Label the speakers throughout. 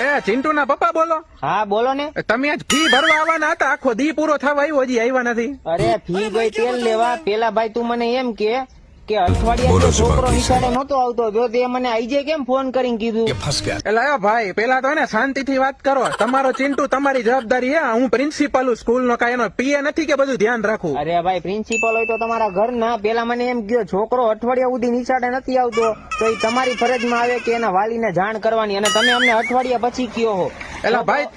Speaker 1: એ ચિંટુ ના પપ્પા બોલો?
Speaker 2: હા બોલો ને.
Speaker 1: તમે આજ ફી ભરવા આવવાના હતા, આખો દી પૂરો થવા આવ્યો, હજી આવ્યા નથી.
Speaker 2: અરે ફી ગઈ તેલ લેવા. પેલા ભાઈ તું મને એમ કે અઠવાડિયા છોકરો નિશાળે નતો આવતો, જો તે મને આઈ જાય કેમ ફોન કરીને કીધું?
Speaker 1: એટલે આયો ભાઈ, પેલા તો ને શાંતિ થી વાત કરો. તમારો ચિંટુ તમારી જવાબદારી હે. હું પ્રિન્સિપાલ સ્કૂલ નો, કઈ એનો પીએ નથી કે બધું ધ્યાન રાખું?
Speaker 2: અરે ભાઈ પ્રિન્સિપલ હોય તો તમારા ઘરના. પેલા મને એમ કયો છોકરો અઠવાડિયા સુધી નિશાળે નથી આવતો તો એ તમારી ફરજમાં આવે કે એના વાલીને જાણ કરવાની, અને તમે અમને અઠવાડિયા પછી કયો હો.
Speaker 1: એટલે ભાઈ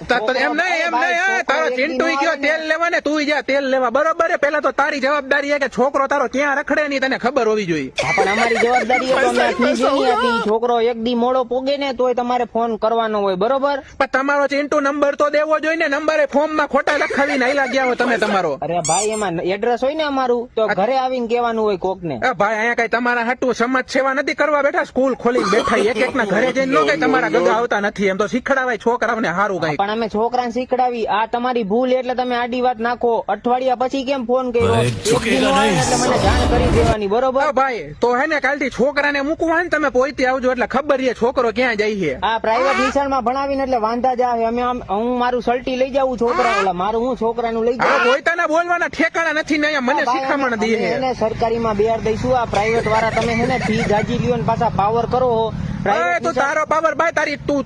Speaker 1: એમ નહીં, તારો ચિંટુ ગયો તેલ લેવા ને તું જા તેલ લેવા, બરોબર? પેલા તો તારી જવાબદારી છે કે છોકરો તારો ક્યાં રખડે નહીં તને ખબર હોવી જોઈએ.
Speaker 2: હા, પણ અમારી જવાબદારી તો અમે ફી જેની હતી. છોકરો એક દી મોડો પોગે ને તોય તમારે ફોન કરવાનો હોય, બરોબર?
Speaker 1: પણ તમારો ચિંટુ નંબર તો દેવો જોઈએ ને. નંબરે ફોર્મ માં ખોટા લખાવીને આયલા ગયા હો તમે તમારો.
Speaker 2: અરે ભાઈ એમાં એડ્રેસ હોય ને અમારું, તો ઘરે આવીને કેવાનું હોય કોક ને.
Speaker 1: ભાઈ અહીંયા કઈ તમારા હાટું સમાજ સેવા નથી કરવા બેઠા, સ્કૂલ ખોલીને બેઠા. એક એક ના ઘરે જઈને નો કઈ તમારા ગગા આવતા નથી. એમ તો શીખડાવાય છોકરાઓને સારું કઈ.
Speaker 2: પણ અમે છોકરાને શીખડાવી. આ તમારી ભૂલ એટલે તમે આડી વાત નાખો. અઠવાડિયા પછી કેમ ફોન કર્યો? એટલે મને જાણ કરી દેવાની, બરોબર?
Speaker 1: ભાઈ તો હે ને કાલથી છોકરાને મૂકવા ને તમે પોઈતી આવજો, એટલે ખબર છે છોકરો ક્યાં જાય છે.
Speaker 2: આ પ્રાઇવેટ નિશાળમાં ભણાવીને એટલે વાંધા જ આવે. હું મારું સલ્ટી લઈ જાઉં છોકરા, એટલે મારું હું છોકરાનું લઈ જાઉં.
Speaker 1: પોતાના બોલવાના ઠેકાણા નથી ને મને શીખામણ દે છે.
Speaker 2: એને સરકારીમાં બેહાર દઈશું. આ પ્રાઇવેટ વાળા તમે હે ને ફી ગાજી લ્યો ને પાછા પાવર કરો.
Speaker 1: તારો પાવર ભાઈ તારી તું